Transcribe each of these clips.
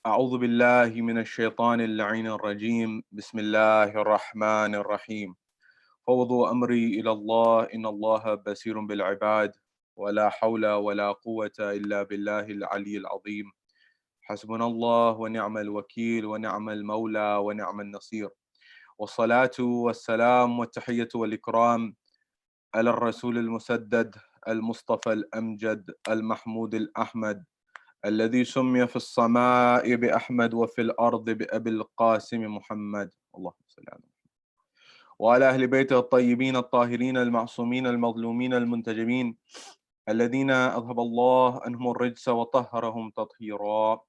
أعوذ بالله من الشيطان اللعين الرجيم بسم الله الرحمن الرحيم فوضوا أمري إلى الله إن الله بصير بالعباد ولا حول ولا قوة إلا بالله العلي العظيم حسبنا الله ونعم الوكيل ونعم المولى ونعم النصير والصلاة والسلام والتحية والإكرام على الرسول المسدد المصطفى الأمجد المحمود الأحمد الذي سمي في السماء بأحمد وفي الأرض بأبي القاسم محمد اللهم صل على محمد وعلى أهل بيته الطيبين الطاهرين المعصومين المظلومين المنتجبين الذين أذهب الله عنهم الرجس وطهرهم تطهيرا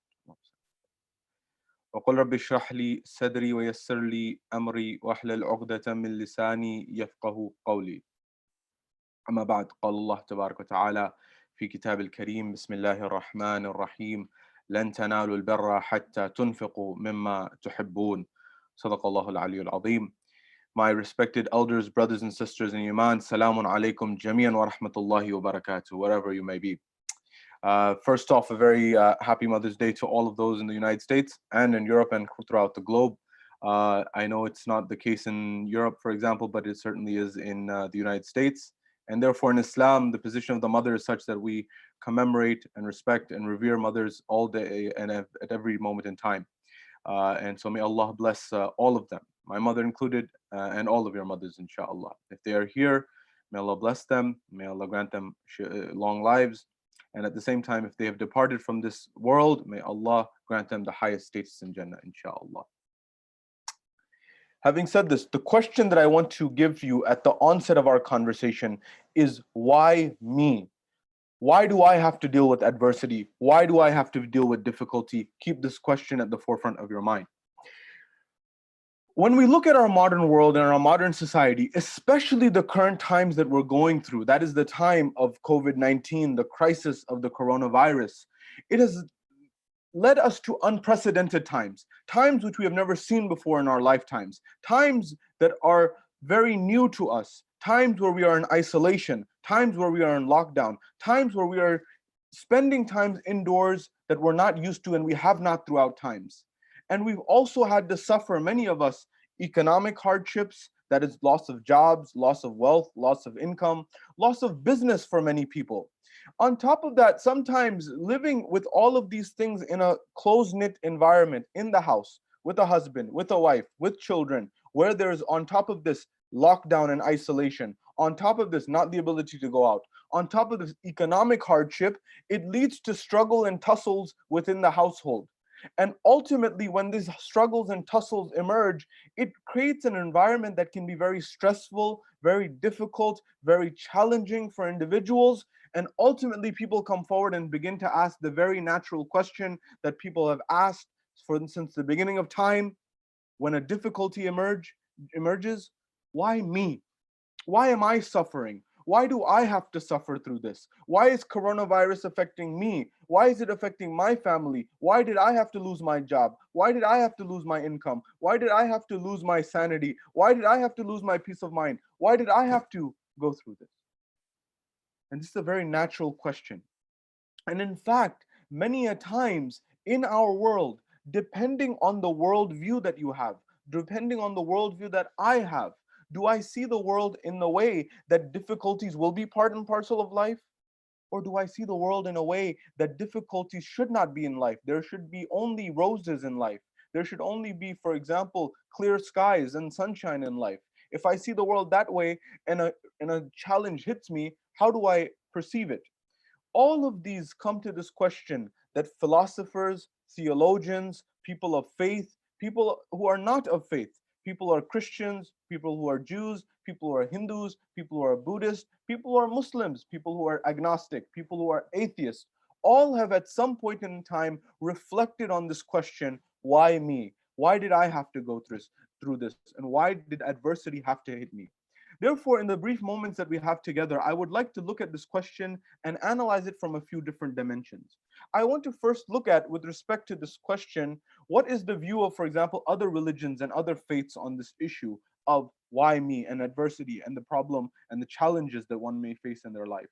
وقل رب اشرح لي صدري ويسر لي أمري واحلل عقدة من لساني يفقه قولي أما بعد قال الله تبارك وتعالى في كتاب الكريم بسم الله الرحمن الرحيم لن تنالوا البر حتى تنفقوا مما تحبون صدق الله العلي العظيم. My respected elders, brothers and sisters in Iman, salamun alaikum jamian wa rahmatullahi wa barakatuh, wherever you may be. First off, a very happy Mother's Day to all of those in the United States and in Europe and throughout the globe. I know it's not the case in Europe, for example, but it certainly is in the United States. And therefore, in Islam, the position of the mother is such that we commemorate and respect and revere mothers all day and at every moment in time. And so may Allah bless all of them, my mother included, and all of your mothers, inshallah. If they are here, may Allah bless them, may Allah grant them long lives. And at the same time, if they have departed from this world, may Allah grant them the highest status in Jannah, inshallah. Having said this, the question that I want to give you at the onset of our conversation is, why me? Why do I have to deal with adversity? Why do I have to deal with difficulty? Keep this question at the forefront of your mind. When we look at our modern world and our modern society, especially the current times that we're going through, that is the time of COVID-19, the crisis of the coronavirus, it has led us to unprecedented times, times which we have never seen before in our lifetimes, times that are very new to us, times where we are in isolation, times where we are in lockdown, times where we are spending times indoors that we're not used to and we have not throughout times. And we've also had to suffer, many of us, economic hardships, that is loss of jobs, loss of wealth, loss of income, loss of business for many people. On top of that, sometimes living with all of these things in a close-knit environment, in the house, with a husband, with a wife, with children, where there's on top of this lockdown and isolation, on top of this not the ability to go out, on top of this economic hardship, it leads to struggle and tussles within the household. And ultimately, when these struggles and tussles emerge, it creates an environment that can be very stressful, very difficult, very challenging for individuals. And ultimately, people come forward and begin to ask the very natural question that people have asked, for instance, the beginning of time, when a difficulty emerges, why me? Why am I suffering? Why do I have to suffer through this? Why is coronavirus affecting me? Why is it affecting my family? Why did I have to lose my job? Why did I have to lose my income? Why did I have to lose my sanity? Why did I have to lose my peace of mind? Why did I have to go through this? And this is a very natural question. And in fact, many a times in our world, depending on the worldview that you have, depending on the worldview that I have, do I see the world in the way that difficulties will be part and parcel of life? Or do I see the world in a way that difficulties should not be in life? There should be only roses in life. There should only be, for example, clear skies and sunshine in life. If I see the world that way and a challenge hits me, how do I perceive it? All of these come to this question that philosophers, theologians, people of faith, people who are not of faith, people who are Christians, people who are Jews, people who are Hindus, people who are Buddhists, people who are Muslims, people who are agnostic, people who are atheists, all have at some point in time reflected on this question, why me? Why did I have to go through this? And why did adversity have to hit me? Therefore, in the brief moments that we have together, I would like to look at this question and analyze it from a few different dimensions. I want to first look at, with respect to this question, what is the view of, for example, other religions and other faiths on this issue of why me and adversity and the problem and the challenges that one may face in their life.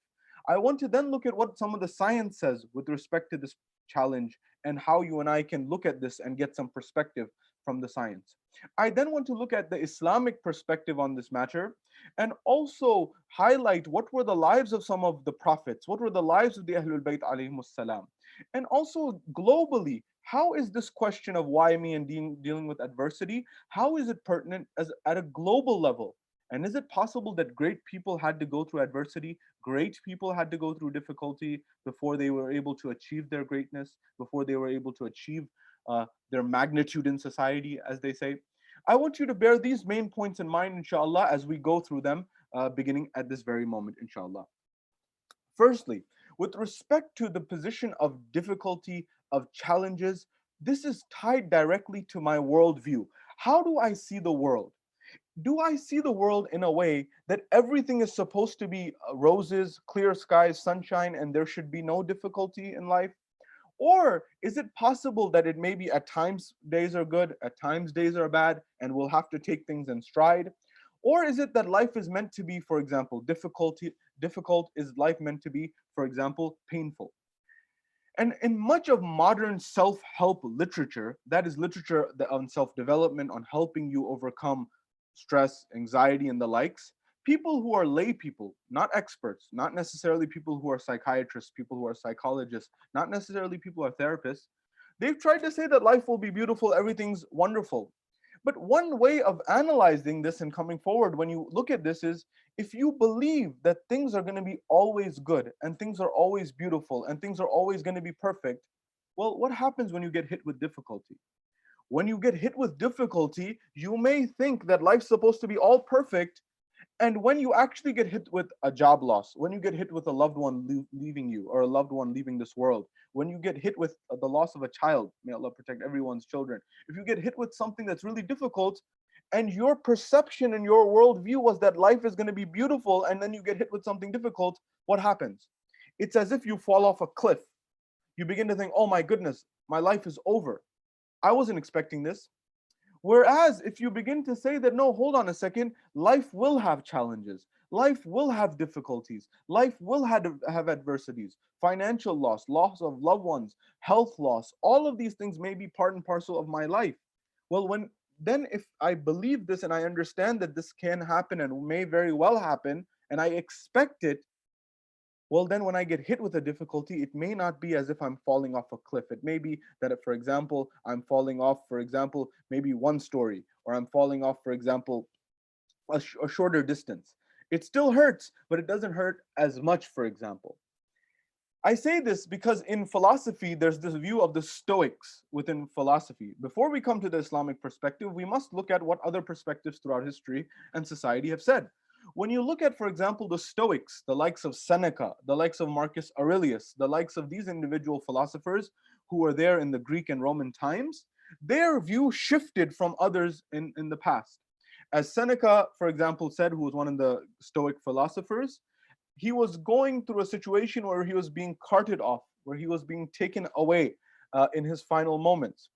I want to then look at what some of the science says with respect to this challenge and how you and I can look at this and get some perspective from the science. I then want to look at the Islamic perspective on this matter and also highlight what were the lives of some of the prophets, what were the lives of the Ahlul Bayt alayhimus salam, and also globally, how is this question of why me and dealing with adversity, how is it pertinent as at a global level? And is it possible that great people had to go through adversity? Great people had to go through difficulty before they were able to achieve their greatness, before they were able to achieve their magnitude in society, as they say. I want you to bear these main points in mind, inshallah, as we go through them, beginning at this very moment, inshallah. Firstly, with respect to the position of difficulty, of challenges, this is tied directly to my worldview. How do I see the world? Do I see the world in a way that everything is supposed to be roses, clear skies, sunshine, and there should be no difficulty in life? Or is it possible that it may be at times days are good, at times days are bad, and we'll have to take things in stride? Or is it that life is meant to be, for example, difficult is life meant to be, for example, painful? And in much of modern self-help literature, that is literature on self-development, on helping you overcome stress, anxiety, and the likes, people who are lay people, not experts, not necessarily people who are psychiatrists, people who are psychologists, not necessarily people who are therapists, they've tried to say that life will be beautiful, everything's wonderful. But one way of analyzing this and coming forward when you look at this is, if you believe that things are going to be always good and things are always beautiful and things are always going to be perfect, well, what happens when you get hit with difficulty? When you get hit with difficulty, you may think that life's supposed to be all perfect. And when you actually get hit with a job loss, when you get hit with a loved one leaving you or a loved one leaving this world, when you get hit with the loss of a child, may Allah protect everyone's children. If you get hit with something that's really difficult and your perception and your worldview was that life is going to be beautiful, and then you get hit with something difficult, what happens? It's as if you fall off a cliff. You begin to think, oh my goodness, my life is over. I wasn't expecting this. Whereas if you begin to say that, no, hold on a second, life will have challenges, life will have difficulties, life will have adversities, financial loss, loss of loved ones, health loss, all of these things may be part and parcel of my life. Well, then if I believe this and I understand that this can happen and may very well happen, and I expect it, well, then when I get hit with a difficulty, it may not be as if I'm falling off a cliff. It may be that, for example, I'm falling off, for example, maybe one story, or I'm falling off, for example, a shorter distance. It still hurts, but it doesn't hurt as much, for example. I say this because in philosophy, there's this view of the Stoics within philosophy. Before we come to the Islamic perspective, we must look at what other perspectives throughout history and society have said. When you look at, for example, the Stoics, the likes of Seneca, the likes of Marcus Aurelius, the likes of these individual philosophers who were there in the Greek and Roman times, their view shifted from others in the past. As Seneca, for example, said, who was one of the Stoic philosophers, he was going through a situation where he was being carted off, where he was being taken away in his final moments.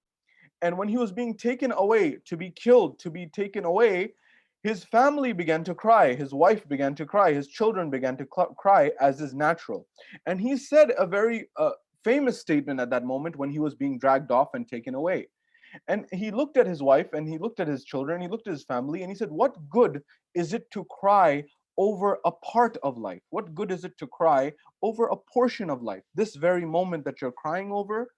And when he was being taken away to be killed, to be taken away, his family began to cry, his wife began to cry, his children began to cry, as is natural. And he said a very famous statement at that moment when he was being dragged off and taken away. And he looked at his wife and he looked at his children, he looked at his family, and he said, what good is it to cry over a part of life? What good is it to cry over a portion of life? This very moment that you're crying over,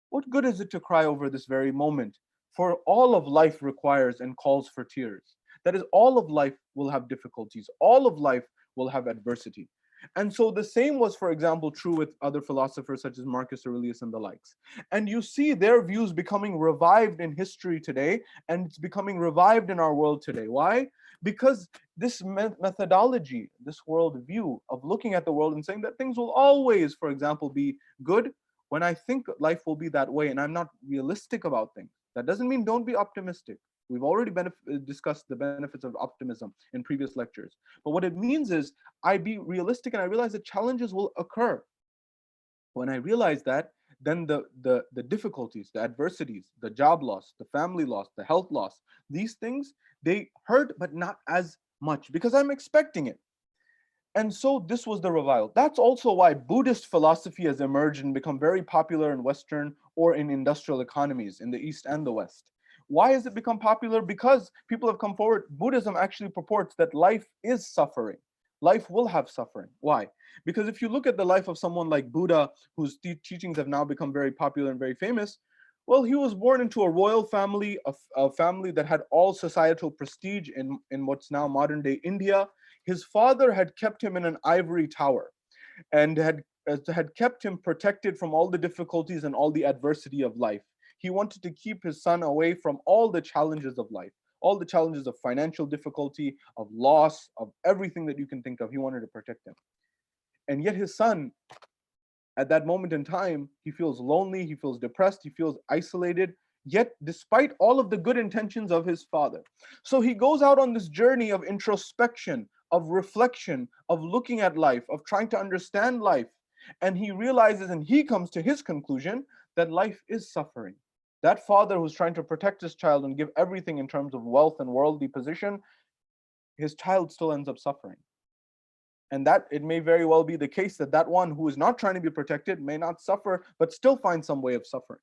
what good is it to cry over this very moment? For all of life requires and calls for tears. That is, all of life will have difficulties. All of life will have adversity. And so the same was, for example, true with other philosophers such as Marcus Aurelius and the likes. And you see their views becoming revived in history today, and it's becoming revived in our world today. Why? Because this methodology, this worldview of looking at the world and saying that things will always, for example, be good, when I think life will be that way and I'm not realistic about things, that doesn't mean don't be optimistic. We've already discussed the benefits of optimism in previous lectures. But what it means is I be realistic and I realize that challenges will occur. When I realize that, then the difficulties, the adversities, the job loss, the family loss, the health loss, these things, they hurt, but not as much because I'm expecting it. And so this was the revival. That's also why Buddhist philosophy has emerged and become very popular in Western or in industrial economies in the East and the West. Why has it become popular? Because people have come forward. Buddhism actually purports that life is suffering. Life will have suffering. Why? Because if you look at the life of someone like Buddha, whose teachings have now become very popular and very famous, well, he was born into a royal family, a family that had all societal prestige in what's now modern day India. His father had kept him in an ivory tower and had kept him protected from all the difficulties and all the adversity of life. He wanted to keep his son away from all the challenges of life, all the challenges of financial difficulty, of loss, of everything that you can think of. He wanted to protect him. And yet his son, at that moment in time, he feels lonely, he feels depressed, he feels isolated, yet despite all of the good intentions of his father. So he goes out on this journey of introspection, of reflection, of looking at life, of trying to understand life. And he realizes and he comes to his conclusion that life is suffering. That father who's trying to protect his child and give everything in terms of wealth and worldly position, his child still ends up suffering. And that it may very well be the case that that one who is not trying to be protected may not suffer, but still find some way of suffering.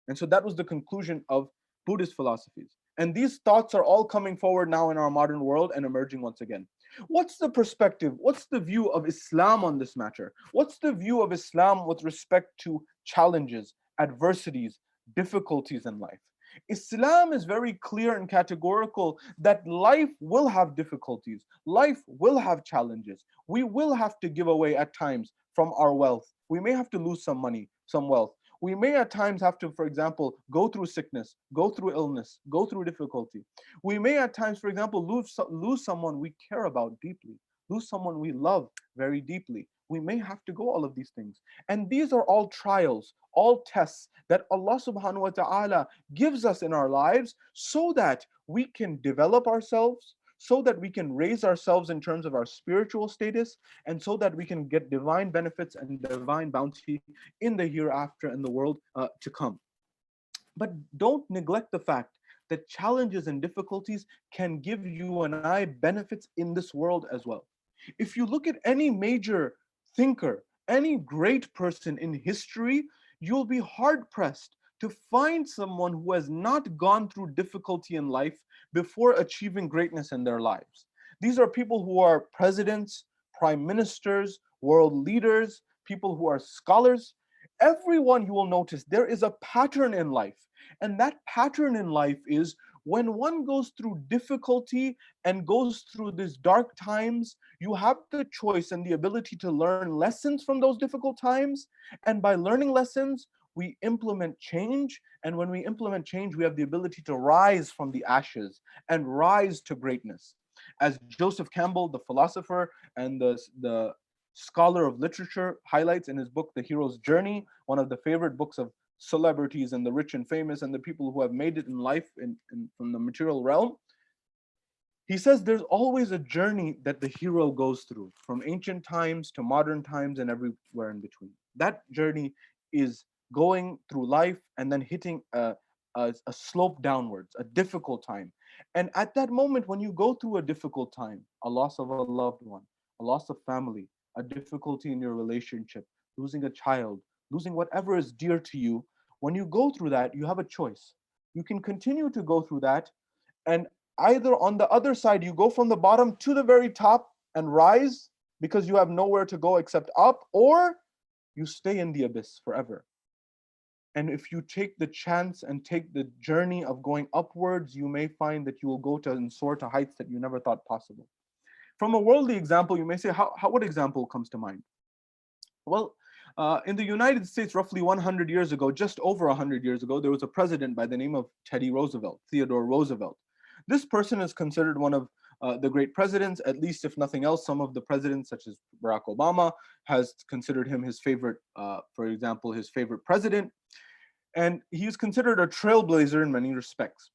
And so that was the conclusion of Buddhist philosophies. And these thoughts are all coming forward now in our modern world and emerging once again. What's the perspective? What's the view of Islam on this matter? What's the view of Islam with respect to challenges, adversities, difficulties in life? Islam is very clear and categorical that life will have difficulties, life will have challenges. We will have to give away at times from our wealth. We may have to lose some money, some wealth. We may at times have to, for example, go through sickness, go through illness, go through difficulty. We may at times, for example, lose someone we care about deeply, lose someone we love very deeply. We may have to go all of these things. And these are all trials, all tests that Allah subhanahu wa ta'ala gives us in our lives so that we can develop ourselves, so that we can raise ourselves in terms of our spiritual status, and so that we can get divine benefits and divine bounty in the hereafter and the world to come. But don't neglect the fact that challenges and difficulties can give you and I benefits in this world as well. If you look at any major thinker, any great person in history, you'll be hard pressed to find someone who has not gone through difficulty in life before achieving greatness in their lives. These are people who are presidents, prime ministers, world leaders, people who are scholars. Everyone, you will notice there is a pattern in life. And that pattern in life is when one goes through difficulty and goes through these dark times, you have the choice and the ability to learn lessons from those difficult times. And by learning lessons, we implement change. And when we implement change, we have the ability to rise from the ashes and rise to greatness. As Joseph Campbell, the philosopher and the scholar of literature, highlights in his book, The Hero's Journey, one of the favorite books of celebrities and the rich and famous and the people who have made it in life from the material realm. He says there's always a journey that the hero goes through from ancient times to modern times and everywhere in between. That journey is going through life and then hitting a slope downwards, a difficult time. And at that moment, when you go through a difficult time, a loss of a loved one, a loss of family, a difficulty in your relationship, losing a child, losing whatever is dear to you, when you go through that, you have a choice. You can continue to go through that, and either on the other side, you go from the bottom to the very top and rise because you have nowhere to go except up, or you stay in the abyss forever. And if you take the chance and take the journey of going upwards, you may find that you will go to and soar to heights that you never thought possible. From a worldly example, you may say, what example comes to mind? Well, in the United States, roughly 100 years ago, just over 100 years ago, there was a president by the name of Theodore Roosevelt. This person is considered one of the great presidents, at least if nothing else. Some of the presidents, such as Barack Obama, has considered him his favorite, for example, his favorite president. And he's considered a trailblazer in many respects.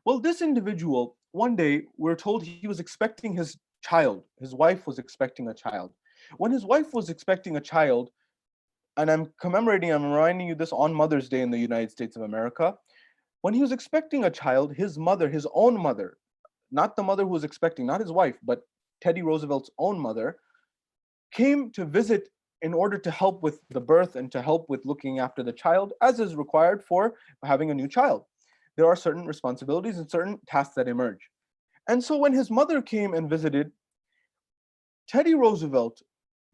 Well, this individual, one day, we're told he was expecting his child. His wife was expecting a child. When his wife was expecting a child, and I'm reminding you this on Mother's Day in the United States of America, when he was expecting a child, his mother, his own mother, not the mother who was expecting, not his wife, but Teddy Roosevelt's own mother, came to visit in order to help with the birth and to help with looking after the child, as is required for having a new child. There are certain responsibilities and certain tasks that emerge. And so when his mother came and visited, Teddy Roosevelt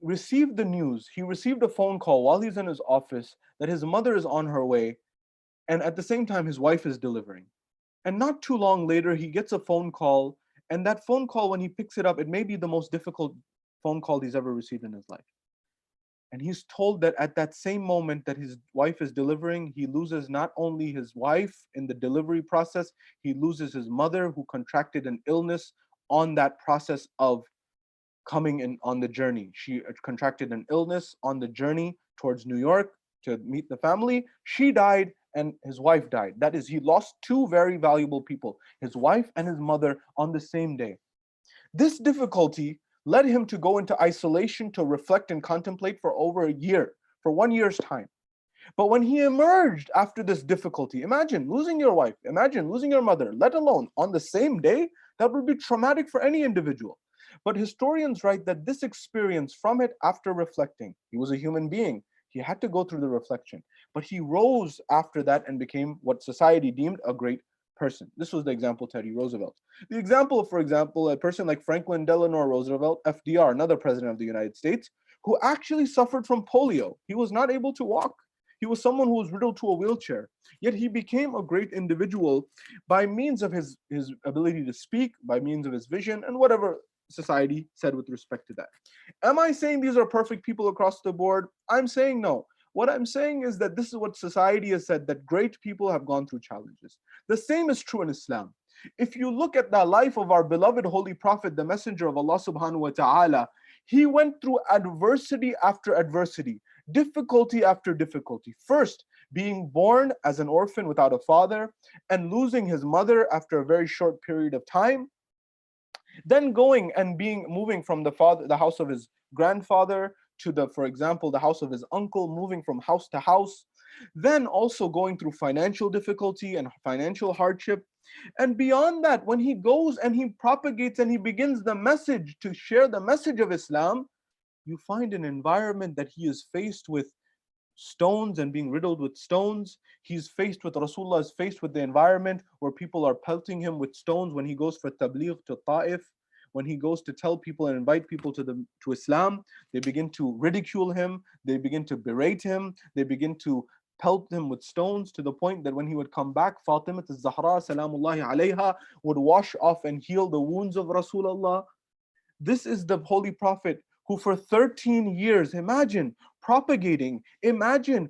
received the news. He received a phone call while he's in his office that his mother is on her way, and at the same time, his wife is delivering. And not too long later, he gets a phone call, and that phone call, when he picks it up, it may be the most difficult phone call he's ever received in his life. And he's told that at that same moment that his wife is delivering, he loses not only his wife in the delivery process, he loses his mother, who contracted an illness on that process of coming in on the journey. She contracted an illness on the journey towards New York to meet the family. She died and his wife died. That is, he lost two very valuable people, his wife and his mother, on the same day. This difficulty led him to go into isolation to reflect and contemplate for over a year, for 1 year's time. But when he emerged after this difficulty, imagine losing your wife, imagine losing your mother, let alone on the same day, that would be traumatic for any individual. But historians write that this experience from it, after reflecting, he was a human being, he had to go through the reflection, but he rose after that and became what society deemed a great person. This was the example Teddy Roosevelt. The example, for example, a person like Franklin Delano Roosevelt, FDR, another president of the United States, who actually suffered from polio. He was not able to walk. He was someone who was riddled to a wheelchair. Yet he became a great individual by means of his ability to speak, by means of his vision, and whatever society said with respect to that. Am I saying these are perfect people across the board? I'm saying no. What I'm saying is that this is what society has said, that great people have gone through challenges. The same is true in Islam. If you look at the life of our beloved Holy Prophet, the Messenger of Allah subhanahu wa ta'ala, he went through adversity after adversity, difficulty after difficulty. First, being born as an orphan without a father and losing his mother after a very short period of time. Then going and moving from the house of his grandfather to for example, the house of his uncle, moving from house to house. Then also going through financial difficulty and financial hardship. And beyond that, when he goes and he propagates and he begins the message to share the message of Islam, you find an environment that he is faced with stones and being riddled with stones. Rasulullah is faced with the environment where people are pelting him with stones when he goes for tabligh to Ta'if. When he goes to tell people and invite people to Islam, they begin to ridicule him, they begin to berate him, they begin to pelt him with stones, to the point that when he would come back, Fatima al-Zahra salamullahi alayha would wash off and heal the wounds of Rasulullah. This is the Holy Prophet who for 13 years, imagine propagating, imagine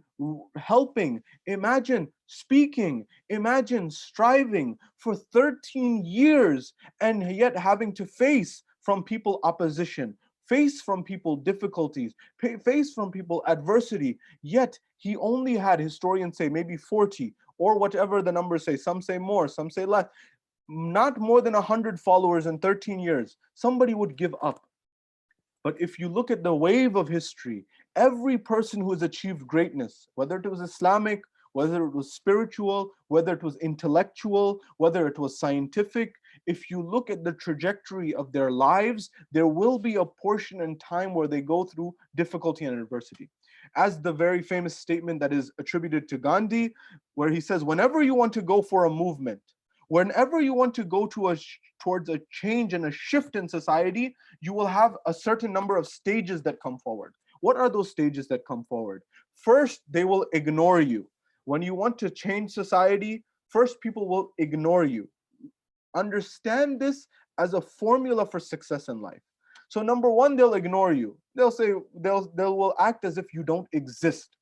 helping, imagine speaking, imagine striving for 13 years, and yet having to face from people opposition, face from people difficulties, face from people adversity. Yet he only had, historians say, maybe 40 or whatever the numbers say. Some say more, some say less. Not more than 100 followers in 13 years. Somebody would give up. But if you look at the wave of history, every person who has achieved greatness, whether it was Islamic, whether it was spiritual, whether it was intellectual, whether it was scientific, if you look at the trajectory of their lives, there will be a portion in time where they go through difficulty and adversity. As the very famous statement that is attributed to Gandhi, where he says, whenever you want to go for a movement, whenever you want to go towards a change and a shift in society, you will have a certain number of stages that come forward. What are those stages that come forward? First, they will ignore you. When you want to change society, first people will ignore you. Understand this as a formula for success in life. So number one, they'll ignore you. They'll say, they will act as if you don't exist.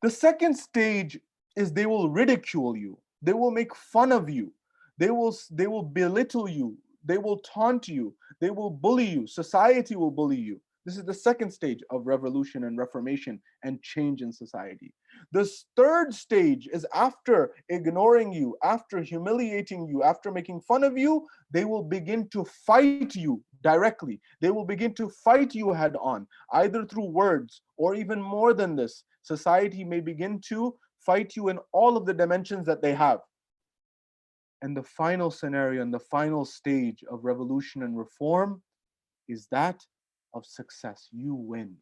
The second stage is they will ridicule you. They will make fun of you. They will belittle you. They will taunt you. They will bully you. Society will bully you. This is the second stage of revolution and reformation and change in society. The third stage is after ignoring you, after humiliating you, after making fun of you, they will begin to fight you directly. They will begin to fight you head on, either through words or even more than this. Society may begin to fight you in all of the dimensions that they have. And the final scenario and the final stage of revolution and reform is that of success. You win.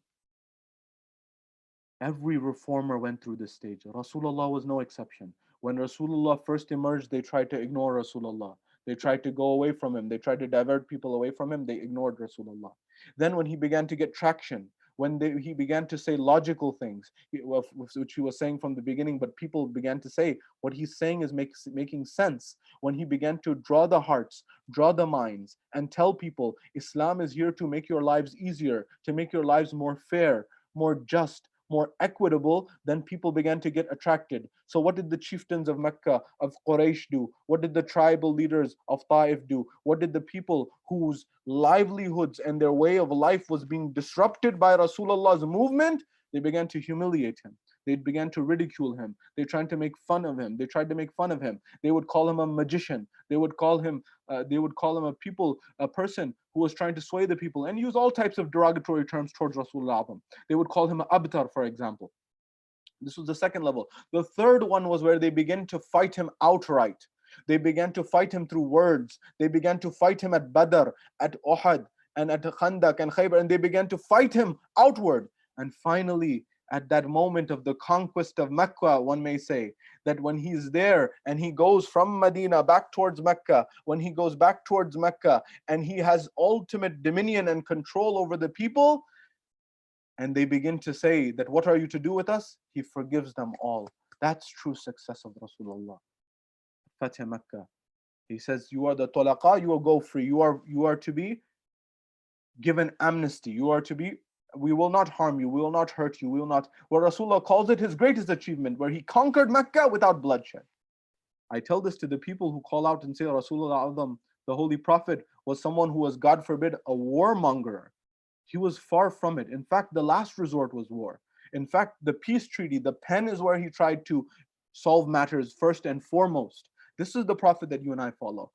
Every reformer went through this stage. Rasulullah was no exception. When Rasulullah first emerged, they tried to ignore Rasulullah. They tried to go away from him. They tried to divert people away from him. They ignored Rasulullah. Then when he began to get traction, when he began to say logical things, which he was saying from the beginning, but people began to say what he's saying is making sense. When he began to draw the hearts, draw the minds, and tell people Islam is here to make your lives easier, to make your lives more fair, more just, more equitable, then people began to get attracted. So what did the chieftains of Mecca, of Quraysh do? What did the tribal leaders of Ta'if do? What did the people whose livelihoods and their way of life was being disrupted by Rasulullah's movement? They began to humiliate him. They began to ridicule him. They tried to make fun of him. They tried to make fun of him. They would call him a magician. They would call him a person who was trying to sway the people, and use all types of derogatory terms towards Rasulullah. They would call him Abtar, for example. This was the second level. The third one was where they began to fight him outright. They began to fight him through words. They began to fight him at Badr, at Uhud, and at Khandaq and Khaybar, and they began to fight him outward. And finally, at that moment of the conquest of Mecca, one may say, that when he's there and he goes from Medina back towards Mecca, when he goes back towards Mecca and he has ultimate dominion and control over the people, and they begin to say that, what are you to do with us? He forgives them all. That's true success of Rasulullah. Fatih Mecca. He says, you are the talaqa, you will go free. You are to be given amnesty. You are to be, we will not harm you, we will not hurt you, we will not, where Rasulullah calls it his greatest achievement, where he conquered Mecca without bloodshed. I tell this to the people who call out and say Rasulullah Azam, the Holy Prophet, was someone who was, God forbid, a warmonger. He was far from it. In fact, the last resort was war. In fact, the peace treaty, the pen, is where he tried to solve matters first and foremost. This is the Prophet that you and I follow.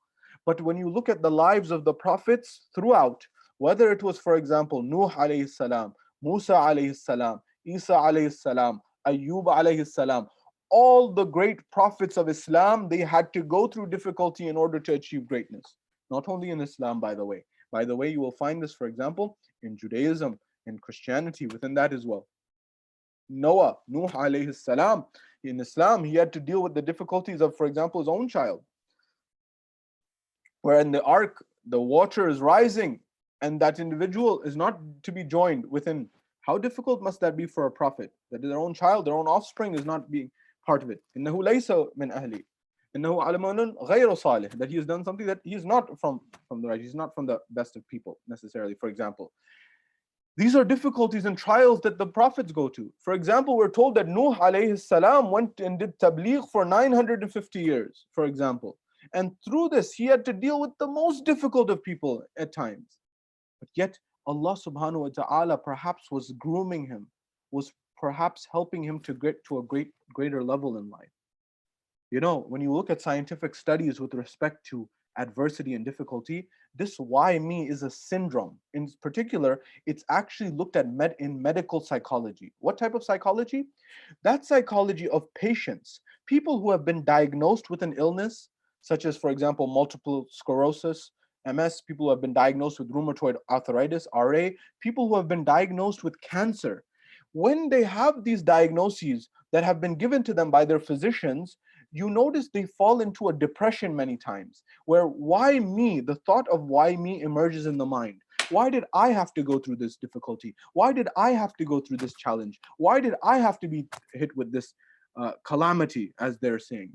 But when you look at the lives of the prophets throughout, whether it was, for example, Nuh alayhi salam, Musa alayhi salam, Isa alayhi salam, Ayyub alayhi salam, all the great prophets of Islam, they had to go through difficulty in order to achieve greatness. Not only in Islam, by the way. By the way, you will find this, for example, in Judaism, in Christianity, within that as well. Nuh alayhi salam, in Islam, he had to deal with the difficulties of, for example, his own child. Where in the ark, the water is rising, and that individual is not to be joined within. How difficult must that be for a prophet? That their own child, their own offspring is not being part of it. إِنَّهُ لَيْسَ مِنْ أَهْلِ إِنَّهُ عَلَمٌ غَيْرُ صَالِحٍ. That he has done something that he is not from the right. He's not from the best of people necessarily, for example. These are difficulties and trials that the prophets go to. For example, we're told that Nuh alayhi salam went and did tabligh for 950 years, for example. And through this, he had to deal with the most difficult of people at times. But yet, Allah subhanahu wa ta'ala perhaps was grooming him, was perhaps helping him to get to a greater level in life. You know, when you look at scientific studies with respect to adversity and difficulty, this why me is a syndrome. In particular, it's actually looked at in medical psychology. What type of psychology? That psychology of patients, people who have been diagnosed with an illness, such as, for example, multiple sclerosis, MS, people who have been diagnosed with rheumatoid arthritis, RA, people who have been diagnosed with cancer. When they have these diagnoses that have been given to them by their physicians, you notice they fall into a depression many times, where why me, the thought of why me emerges in the mind. Why did I have to go through this difficulty? Why did I have to go through this challenge? Why did I have to be hit with this calamity, as they're saying?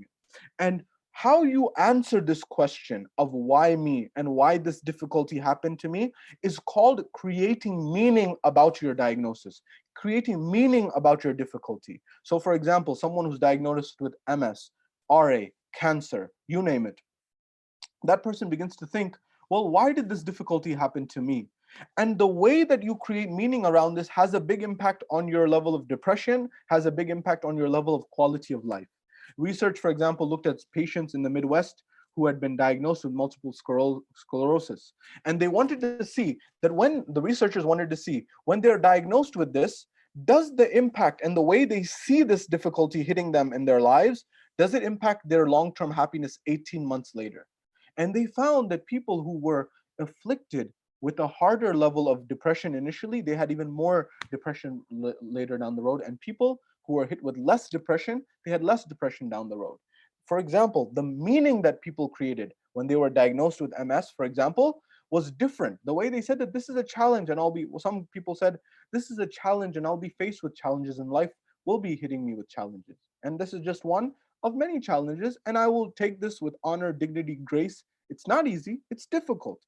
And how you answer this question of why me and why this difficulty happened to me is called creating meaning about your diagnosis, creating meaning about your difficulty. So, for example, someone who's diagnosed with MS, RA, cancer, you name it, that person begins to think, well, why did this difficulty happen to me? And the way that you create meaning around this has a big impact on your level of depression, has a big impact on your level of quality of life. Research, for example, looked at patients in the Midwest who had been diagnosed with multiple sclerosis. And they wanted to see that when the researchers wanted to see when they're diagnosed with this, does the impact and the way they see this difficulty hitting them in their lives, does it impact their long-term happiness 18 months later? And they found that people who were afflicted with a harder level of depression initially, they had even more depression later down the road. And people who were hit with less depression, they had less depression down the road. For example, the meaning that people created when they were diagnosed with MS, for example, was different. The way they said that this is a challenge, and some people said, this is a challenge, and I'll be faced with challenges in life, will be hitting me with challenges. And this is just one of many challenges, and I will take this with honor, dignity, grace. It's not easy, it's difficult,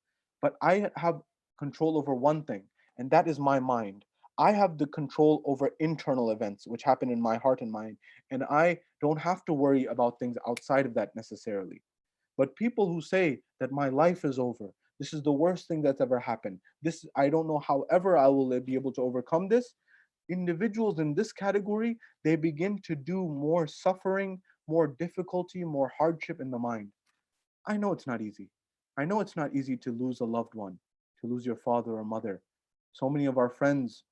but I have control over one thing, and that is my mind. I have the control over internal events which happen in my heart and mind, and I don't have to worry about things outside of that necessarily. But people who say that my life is over, this is the worst thing that's ever happened, this, I don't know however I will be able to overcome this, individuals in this category, they begin to do more suffering, more difficulty, more hardship in the mind. I know it's not easy. I know it's not easy to lose a loved one, to lose your father or mother. So many of our friends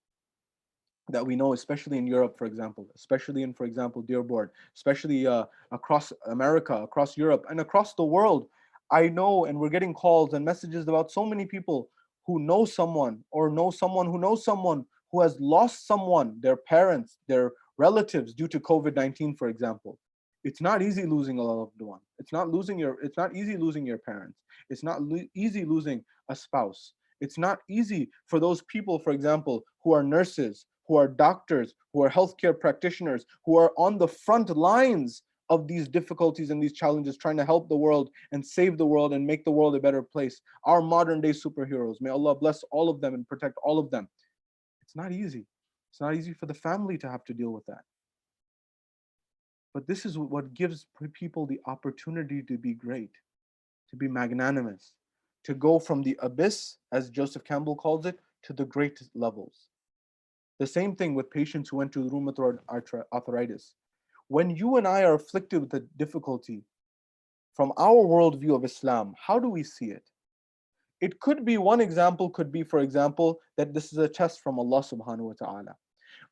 that we know, especially in Europe, for example, especially in, for example, Dearborn, especially across America, across Europe, and across the world. I know, and we're getting calls and messages about so many people who know someone or know someone who knows someone who has lost someone, their parents, their relatives, due to COVID-19, for example. It's not easy losing a loved one. It's not easy losing your parents. It's not easy losing a spouse. It's not easy for those people, for example, who are nurses, who are doctors, who are healthcare practitioners, who are on the front lines of these difficulties and these challenges, trying to help the world and save the world and make the world a better place. Our modern day superheroes. May Allah bless all of them and protect all of them. It's not easy. It's not easy for the family to have to deal with that. But this is what gives people the opportunity to be great, to be magnanimous, to go from the abyss, as Joseph Campbell calls it, to the great levels. The same thing with patients who went to rheumatoid arthritis. When you and I are afflicted with a difficulty, from our worldview of Islam, how do we see it? It could be, one example could be, for example, that this is a test from Allah subhanahu wa ta'ala.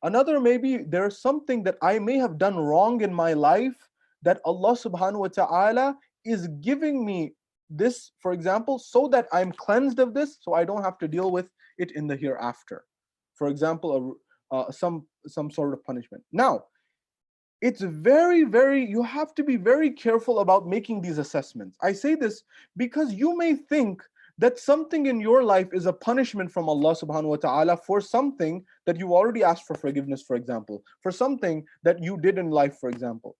Another, maybe there's something that I may have done wrong in my life that Allah subhanahu wa ta'ala is giving me this, for example, so that I'm cleansed of this, so I don't have to deal with it in the hereafter. For example, some sort of punishment. Now, it's you have to be very careful about making these assessments. I say this because you may think that something in your life is a punishment from Allah subhanahu wa ta'ala for something that you already asked for forgiveness, for example, for something that you did in life, for example.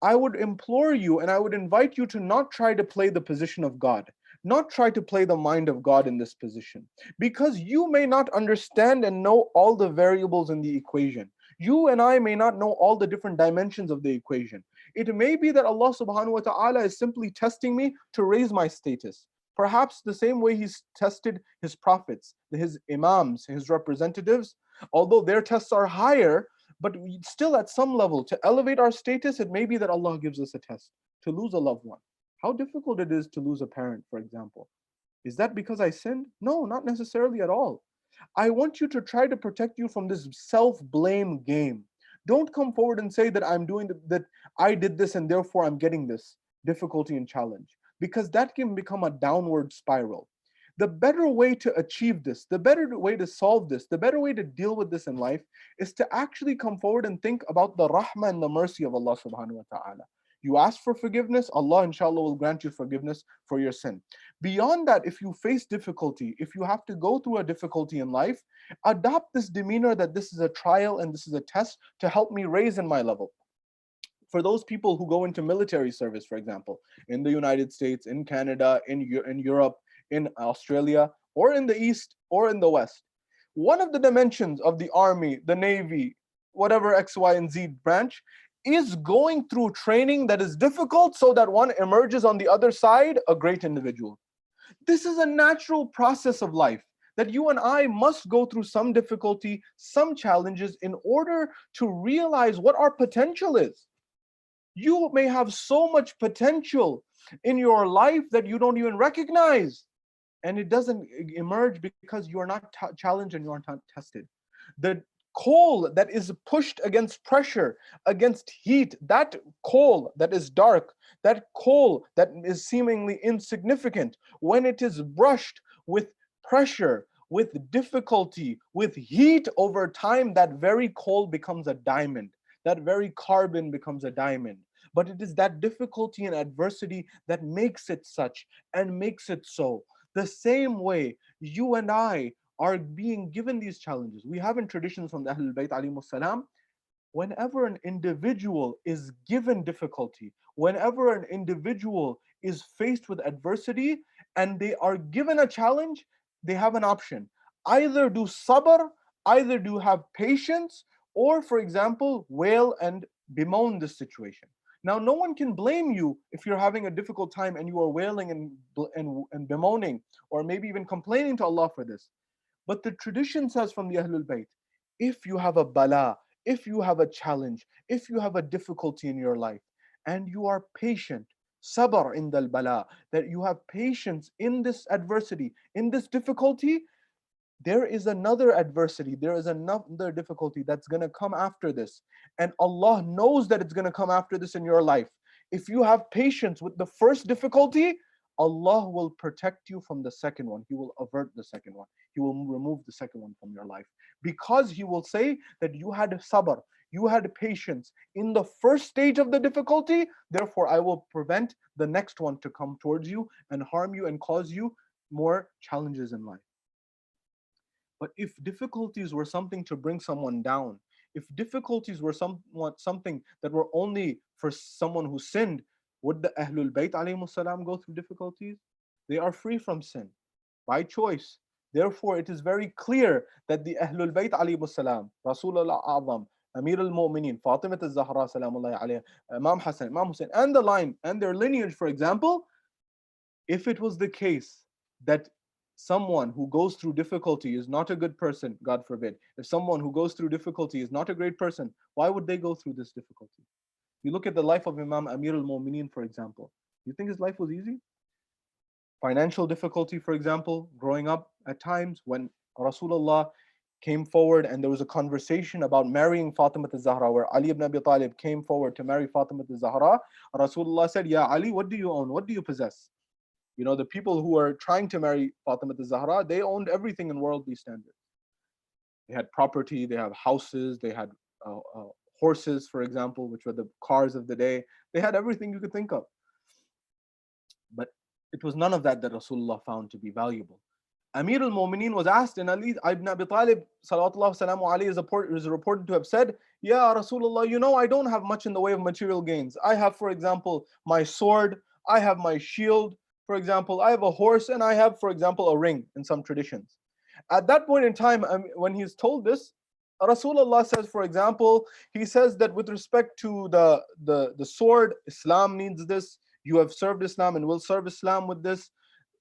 I would implore you and I would invite you to not try to play the position of God, not try to play the mind of God in this position, because you may not understand and know all the variables in the equation. You and I may not know all the different dimensions of the equation. It may be that Allah subhanahu wa ta'ala is simply testing me to raise my status. Perhaps the same way He's tested His prophets, His imams, His representatives, although their tests are higher, but still at some level, to elevate our status, it may be that Allah gives us a test to lose a loved one. How difficult it is to lose a parent, for example. Is that because I sinned? No, not necessarily at all. I want you to try to protect you from this self-blame game. Don't come forward and say that that I did this and therefore I'm getting this difficulty and challenge, because that can become a downward spiral. The better way to achieve this, the better way to solve this, the better way to deal with this in life is to actually come forward and think about the rahmah and the mercy of Allah subhanahu wa ta'ala. You ask for forgiveness, Allah inshallah will grant you forgiveness for your sin. Beyond that, if you face difficulty, if you have to go through a difficulty in life, adopt this demeanor that this is a trial and this is a test to help me raise in my level. For those people who go into military service, for example, in the United States, in Canada, in Europe, in Australia, or in the East, or in the West, one of the dimensions of the Army, the Navy, whatever X, Y, and Z branch, is going through training that is difficult so that one emerges on the other side a great individual. This is a natural process of life that you and I must go through some difficulty, some challenges in order to realize what our potential is. You may have so much potential in your life that you don't even recognize, and it doesn't emerge because you are not challenged and you are not tested. The coal that is pushed against pressure, against heat, that coal that is dark, that coal that is seemingly insignificant, when it is brushed with pressure, with difficulty, with heat over time, that very coal becomes a diamond. That very carbon becomes a diamond. But it is that difficulty and adversity that makes it such and makes it so. The same way you and I are being given these challenges. We have in traditions from the Ahlul Bayt alayhimus salam, whenever an individual is given difficulty, whenever an individual is faced with adversity and they are given a challenge, they have an option. Either do sabr, either do have patience, or for example, wail and bemoan the situation. Now, no one can blame you if you're having a difficult time and you are wailing and bemoaning, or maybe even complaining to Allah for this. But the tradition says from the Ahlul Bayt, if you have a bala, if you have a challenge, if you have a difficulty in your life, and you are patient, sabr in the bala, that you have patience in this adversity, in this difficulty, there is another adversity, there is another difficulty that's going to come after this. And Allah knows that it's going to come after this in your life. If you have patience with the first difficulty, Allah will protect you from the second one. He will avert the second one. He will remove the second one from your life. Because He will say that you had sabr, you had patience in the first stage of the difficulty, therefore I will prevent the next one to come towards you and harm you and cause you more challenges in life. But if difficulties were something to bring someone down, if difficulties were something that were only for someone who sinned, would the Ahlul Bayt alayhimus salam go through difficulties? They are free from sin by choice. Therefore, it is very clear that the Ahlul Bayt alayhimus salam, Rasulullah A'zam, Amir al-Mu'mineen, Fatimah al-Zahra salamullahi alayha, Imam Hassan, Imam Hussein, and the line and their lineage, for example, if it was the case that someone who goes through difficulty is not a good person, God forbid, if someone who goes through difficulty is not a great person, why would they go through this difficulty? You look at the life of Imam Amir al-Mu'mineen, for example. You think his life was easy? Financial difficulty, for example, growing up at times when Rasulullah came forward and there was a conversation about marrying Fatima al-Zahra, where Ali ibn Abi Talib came forward to marry Fatima al-Zahra. Rasulullah said, Ya Ali, what do you own? What do you possess? You know, the people who were trying to marry Fatima al-Zahra, they owned everything in worldly standards. They had property, they had houses, they had horses, for example, which were the cars of the day. They had everything you could think of. But it was none of that that Rasulullah found to be valuable. Amir al-Mu'mineen was asked, and Ali ibn Abi Talib salawatullah salamu alayhi is reported to have said, Ya Rasulullah, you know, I don't have much in the way of material gains. I have, for example, my sword, I have my shield, for example, I have a horse, and I have, for example, a ring in some traditions. At that point in time, when he's told this, Rasulullah says, for example, he says that with respect to the sword, Islam needs this. You have served Islam and will serve Islam with this.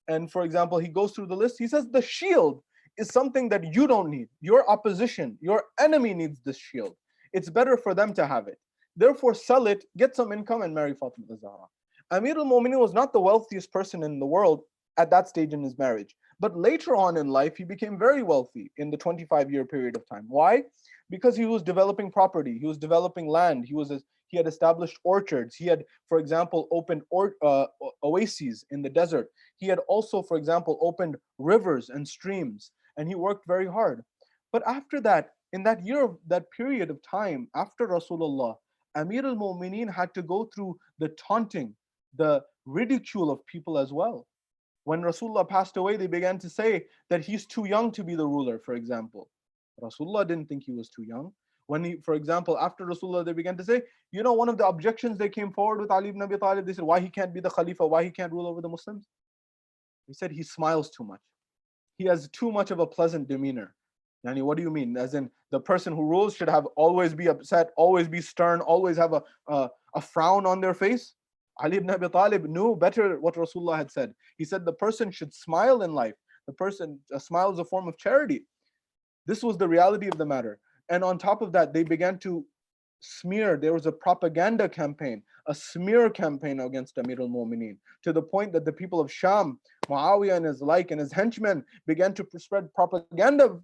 And for example, he goes through the list. He says the shield is something that you don't need. Your opposition, your enemy needs this shield. It's better for them to have it. Therefore, sell it, get some income, and marry Fatima al-Zahra. Amir al-Mu'mineen was not the wealthiest person in the world at that stage in his marriage. But later on in life, he became very wealthy in the 25-year period of time. Why? Because he was developing property. He was developing land. He had established orchards. He had, for example, opened oases in the desert. He had also, for example, opened rivers and streams. And he worked very hard. But after that, in that period of time, after Rasulullah, Amir al-Mu'mineen had to go through the taunting, the ridicule of people as well. When Rasulullah passed away, they began to say that he's too young to be the ruler, for example. Rasulullah didn't think he was too young. For example, after Rasulullah, they began to say, you know, one of the objections they came forward with Ali ibn Abi Talib, they said, why he can't be the Khalifa, why he can't rule over the Muslims? He said, he smiles too much. He has too much of a pleasant demeanor. Yani, what do you mean? As in, the person who rules should always be upset, always be stern, always have a frown on their face? Ali ibn Abi Talib knew better what Rasulullah had said. He said the person should smile in life. A smile is a form of charity. This was the reality of the matter. And on top of that, they began to smear. There was a propaganda campaign, a smear campaign against Amir al-Mu'mineen, to the point that the people of Sham, Muawiyah and his henchmen, began to spread propaganda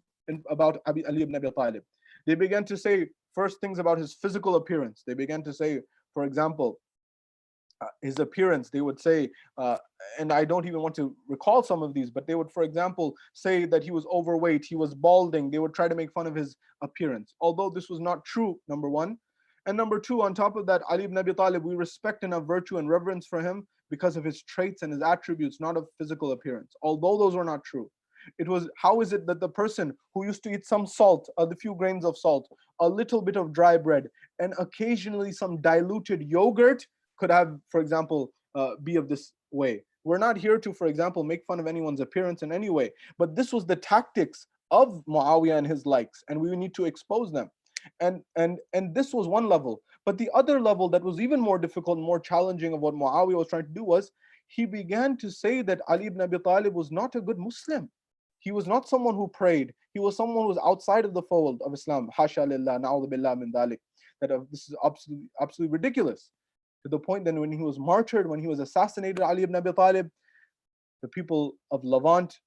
about Ali ibn Abi Talib. They began to say first things about his physical appearance. They began to say, for example, his appearance, they would say, and I don't even want to recall some of these, but they would, for example, say that he was overweight, he was balding. They would try to make fun of his appearance, although this was not true, number one. And number two, on top of that, Ali ibn Abi Talib, we respect and have virtue and reverence for him because of his traits and his attributes, not of physical appearance, although those were not true. It was, how is it that the person who used to eat some salt, a few grains of salt, a little bit of dry bread, and occasionally some diluted yogurt could have, for example, be of this way? We're not here to, for example, make fun of anyone's appearance in any way, but this was the tactics of Muawiyah and his likes, and we need to expose them. And this was one level. But the other level that was even more difficult and more challenging of what Muawiyah was trying to do was, he began to say that Ali ibn Abi Talib was not a good Muslim. He was not someone who prayed. He was someone who was outside of the fold of Islam. Hasha lillah, na'udhu billah min dhalik. That this is absolutely ridiculous. To the point that when he was martyred, when he was assassinated, Ali ibn Abi Talib, the people of Levant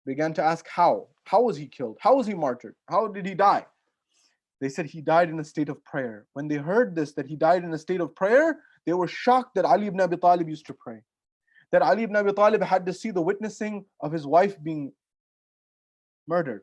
began to ask how. How was he killed? How was he martyred? How did he die? They said he died in a state of prayer. When they heard this, that he died in a state of prayer, they were shocked that Ali ibn Abi Talib used to pray. That Ali ibn Abi Talib had to see the witnessing of his wife being murdered.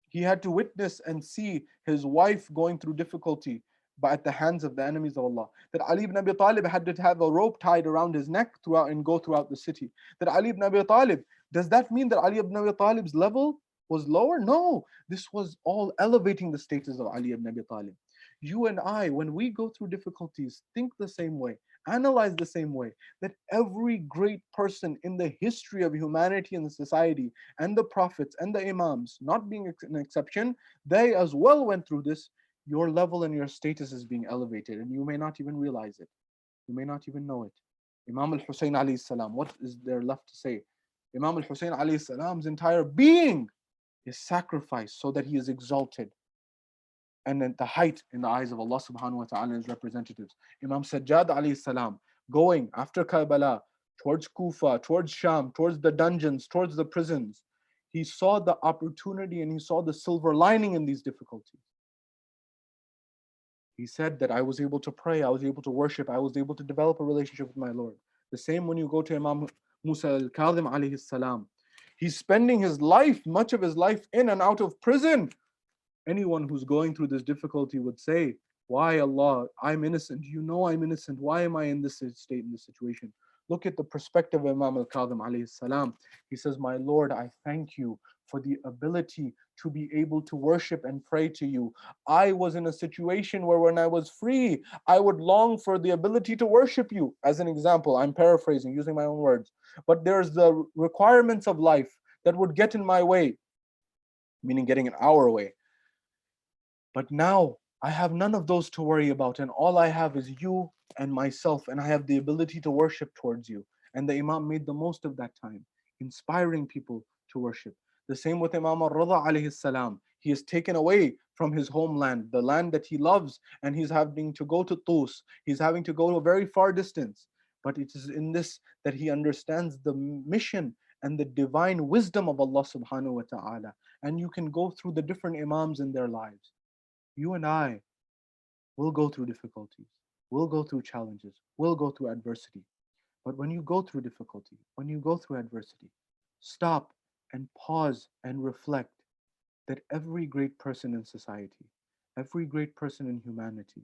He had to witness and see his wife going through difficulty at the hands of the enemies of Allah. That Ali ibn Abi Talib had to have a rope tied around his neck throughout and go throughout the city. That Ali ibn Abi Talib, does that mean that Ali ibn Abi Talib's level was lower? No, this was all elevating the status of Ali ibn Abi Talib. You and I, when we go through difficulties, think the same way, analyze the same way, that every great person in the history of humanity and the society, and the prophets and the imams, not being an exception, they as well went through this. Your level and your status is being elevated, and you may not even realize it. You may not even know it. Imam al-Husayn alayhi salam, what is there left to say? Imam al-Husayn alayhi salam's entire being is sacrificed so that he is exalted and at the height in the eyes of Allah subhanahu wa ta'ala and his representatives. Imam Sajjad alayhi salam, going after Karbala, towards Kufa, towards Sham, towards the dungeons, towards the prisons, he saw the opportunity and he saw the silver lining in these difficulties. He said that I was able to pray, I was able to worship, I was able to develop a relationship with my Lord. The same when you go to Imam Musa al-Kadhim alayhi salam. He's spending his life, much of his life, in and out of prison. Anyone who's going through this difficulty would say, why Allah, I'm innocent. You know I'm innocent. Why am I in this state, in this situation? Look at the perspective of Imam al-Kadhim alayhi salam. He says, my Lord, I thank you for the ability to be able to worship and pray to you. I was in a situation where when I was free, I would long for the ability to worship you. As an example, I'm paraphrasing, using my own words. But there's the requirements of life that would get in my way, meaning getting in our way. But now I have none of those to worry about, and all I have is you and myself, and I have the ability to worship towards you. And the Imam made the most of that time, inspiring people to worship. The same with Imam al-Rida alayhi salam. He is taken away from his homeland, the land that he loves, and he's having to go to Tus. He's having to go to a very far distance. But it is in this that he understands the mission and the divine wisdom of Allah subhanahu wa ta'ala. And you can go through the different Imams in their lives. You and I will go through difficulties, will go through challenges, will go through adversity. But when you go through difficulty, when you go through adversity, stop and pause and reflect that every great person in society, every great person in humanity,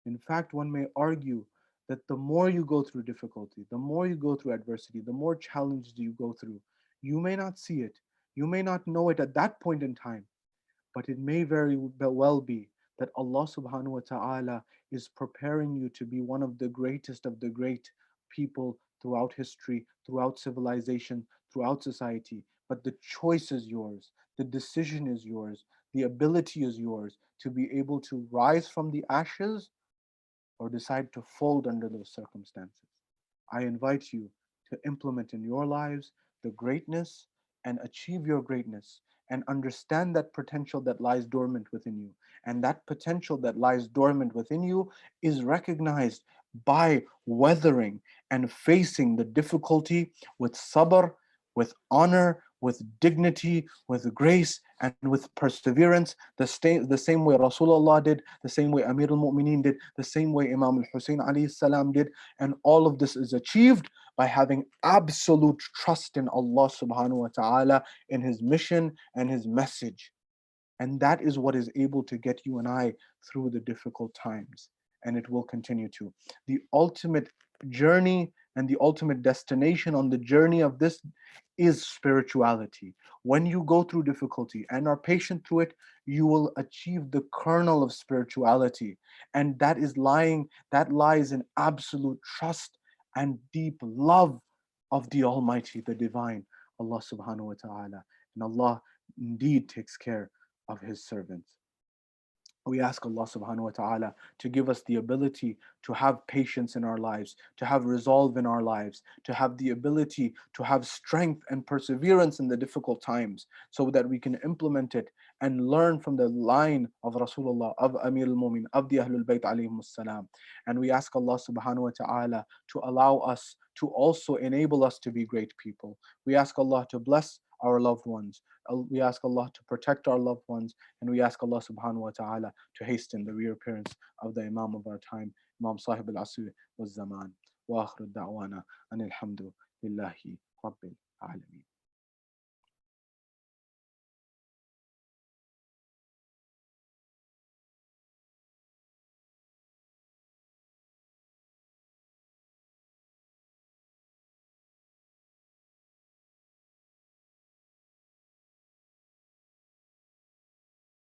in fact, one may argue that the more you go through difficulty, the more you go through adversity, the more challenges you go through, you may not see it, you may not know it at that point in time, but it may very well be that Allah subhanahu wa ta'ala is preparing you to be one of the greatest of the great people throughout history, throughout civilization, throughout society. But the choice is yours, the decision is yours, the ability is yours to be able to rise from the ashes or decide to fold under those circumstances. I invite you to implement in your lives the greatness and achieve your greatness and understand that potential that lies dormant within you. And that potential that lies dormant within you is recognized by weathering and facing the difficulty with sabr, with honor, with dignity, with grace, and with perseverance, the same way Rasulullah did, the same way Amir al-Mu'mineen did, the same way Imam al-Husayn alayhi salam did. And all of this is achieved by having absolute trust in Allah subhanahu wa ta'ala, in His mission and His message. And that is what is able to get you and I through the difficult times. And it will continue to. The ultimate journey and the ultimate destination on the journey of this is spirituality. When you go through difficulty and are patient through it, you will achieve the kernel of spirituality. And that lies in absolute trust and deep love of the Almighty, the Divine, Allah subhanahu wa ta'ala. And Allah indeed takes care of His servants. We ask Allah subhanahu wa ta'ala to give us the ability to have patience in our lives, to have resolve in our lives, to have the ability to have strength and perseverance in the difficult times, so that we can implement it and learn from the line of Rasulullah, of Amir al-Mumin, of the Ahlul Bayt alayhimus salam. And we ask Allah subhanahu wa ta'ala to allow us to also enable us to be great people. We ask Allah to bless our loved ones. We ask Allah to protect our loved ones, and we ask Allah subhanahu wa ta'ala to hasten the reappearance of the Imam of our time, Imam Sahib al-Asr wa zaman. Wa akhiru da'wana anil hamdu lillahi rabbil alameen.